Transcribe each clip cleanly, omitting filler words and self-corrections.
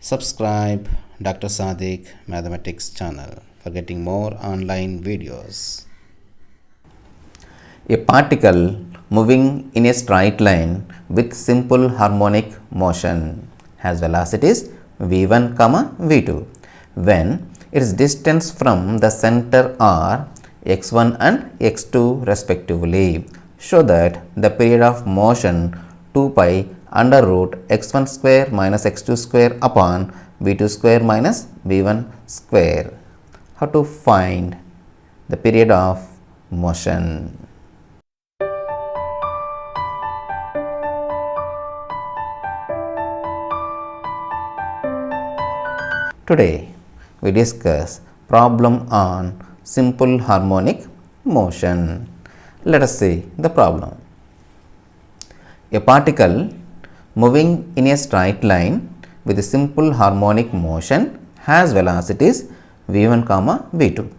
Subscribe Dr. Sadiq Mathematics channel for getting more online videos. A particle moving in a straight line with simple harmonic motion has velocities v1, v2 when its distance from the center are x1 and x2 respectively. Show that the period of motion 2 pi under root x1 square minus x2 square upon v2 square minus v1 square. How to find the period of motion? Today we discuss problem on simple harmonic motion. Let us see the problem. A particle moving in a straight line with a simple harmonic motion has velocities v1, v2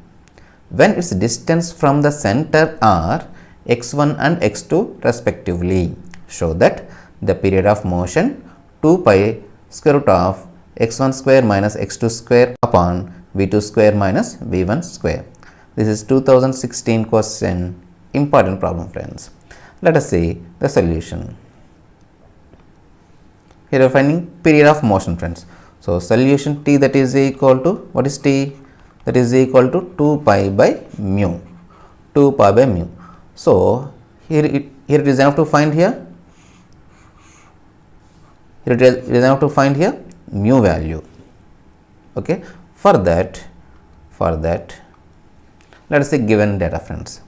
when its distance from the center are x1 and x2 respectively. Show that the period of motion 2 pi square root of x1 square minus x2 square upon v2 square minus v1 square. This is 2016 question, important problem friends. Let us see the solution. Here we are finding period of motion friends. So, solution t, that is equal to, what is t? That is equal to 2 pi by mu, 2 pi by mu. So, here it is enough to find here, it is enough to find here mu value. Okay. For that let us see given data friends.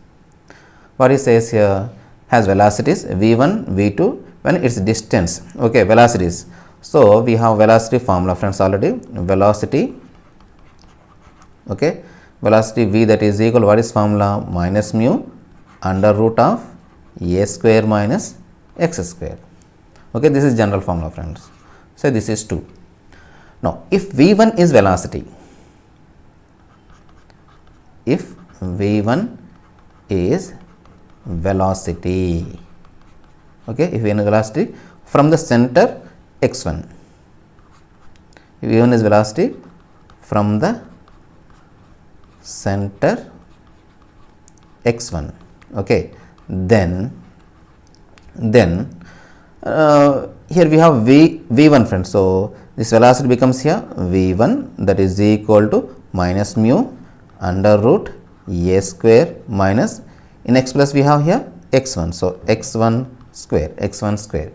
What it says here, has velocities v1, v2 when its distance. Okay, velocities. So, we have velocity formula friends already. Velocity, okay, velocity v, that is equal, what is formula? Minus mu under root of a square minus x square. Okay, this is general formula friends. So, this is 2. Now, if v1 is velocity, if v1 is velocity, okay, if v1 is velocity from the center x1, if v1 is velocity from the center x1, okay, then here we have v1 friends. So, this velocity becomes here v1, that is equal to minus mu under root a square minus, in x plus we have here x1. So, x1 square.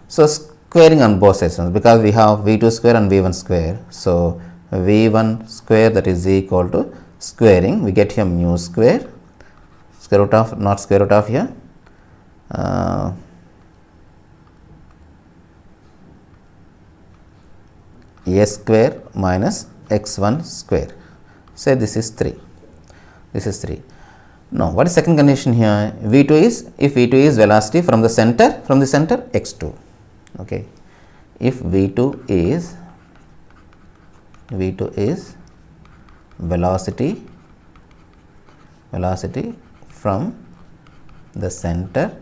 So, squaring on both sides because we have v2 square and v1 square. So, v1 square, that is equal to squaring, we get here mu square, square root of, not square root of here, a square minus x1 square. Say this is 3. This is 3. Now, what is second condition here? V2 is, if V2 is velocity from the center x2. Okay. If V2 is velocity from the center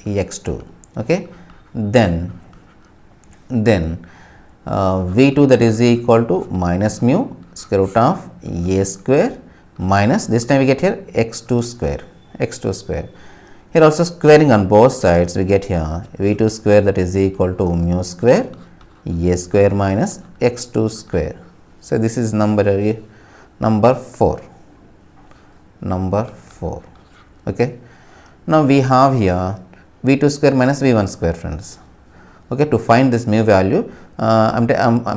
x2. Okay. Then v2, that is equal to minus mu square root of a square minus, this time we get here x2 square. Here also squaring on both sides, we get here v2 square, that is equal to mu square a square minus x2 square. So, this is number 4. Okay. Now, we have here v2 square minus v1 square friends. Okay, to find this mu value, I'm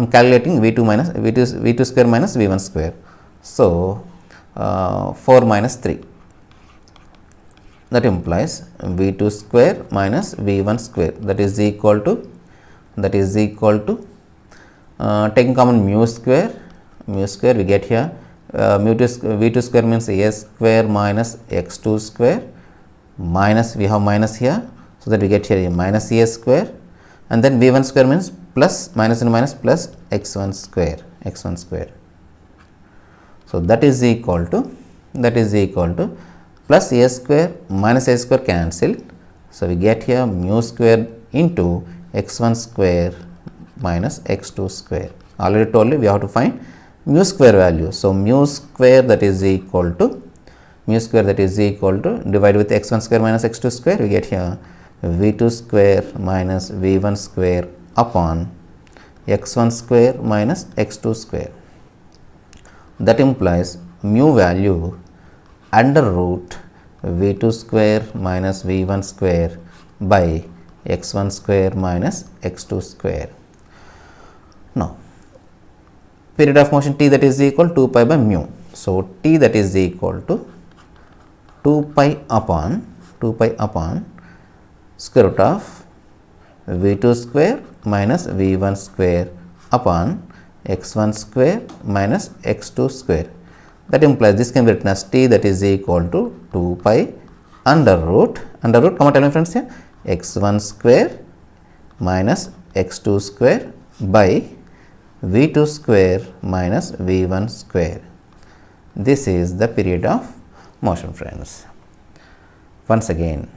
calculating v2 square minus v1 square. So, 4 minus 3, that implies v2 square minus v1 square, that is equal to taking common mu square, we get here v2 square means a square minus x2 square minus, we have minus here, so that we get here a minus a square, and then v1 square means plus, minus and minus, plus x1 square. So, that is equal to plus a square minus a square cancel. So, we get here mu square into x1 square minus x2 square. Already told you we have to find mu square value. So, mu square that is equal to divide with x1 square minus x2 square, we get here v2 square minus v1 square upon x1 square minus x2 square. That implies mu value under root v2 square minus v1 square by x1 square minus x2 square. Now, period of motion t that is equal to 2 pi by mu. So, t that is equal to 2 pi upon square root of v2 square minus v1 square upon x1 square minus x2 square. That implies this can be written as t that is equal to 2 pi under root, come on, tell my friends here, x1 square minus x2 square by v2 square minus v1 square. This is the period of motion, friends. Once again,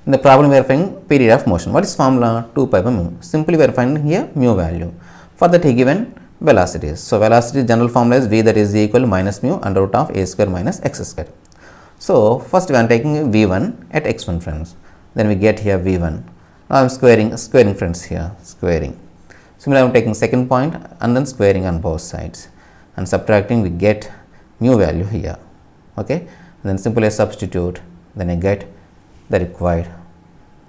in the problem we are finding period of motion. What is formula? 2 pi by mu. Simply we are finding here mu value. For that he given velocities. So, velocity general formula is v that is equal to minus mu under root of a square minus x square. So, first we are taking v1 at x1, friends. Then we get here v1. Now, I am squaring friends here, squaring. Similarly, I am taking second point and then squaring on both sides and subtracting, we get mu value here. Okay. And then simply substitute, then I get the required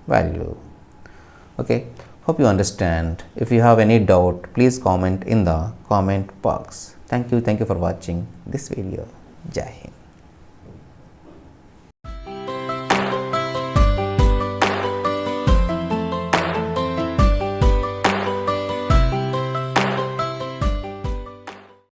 value. Okay. Hope you understand. If you have any doubt, please comment in the comment box. Thank you for watching this video. Jai Hind.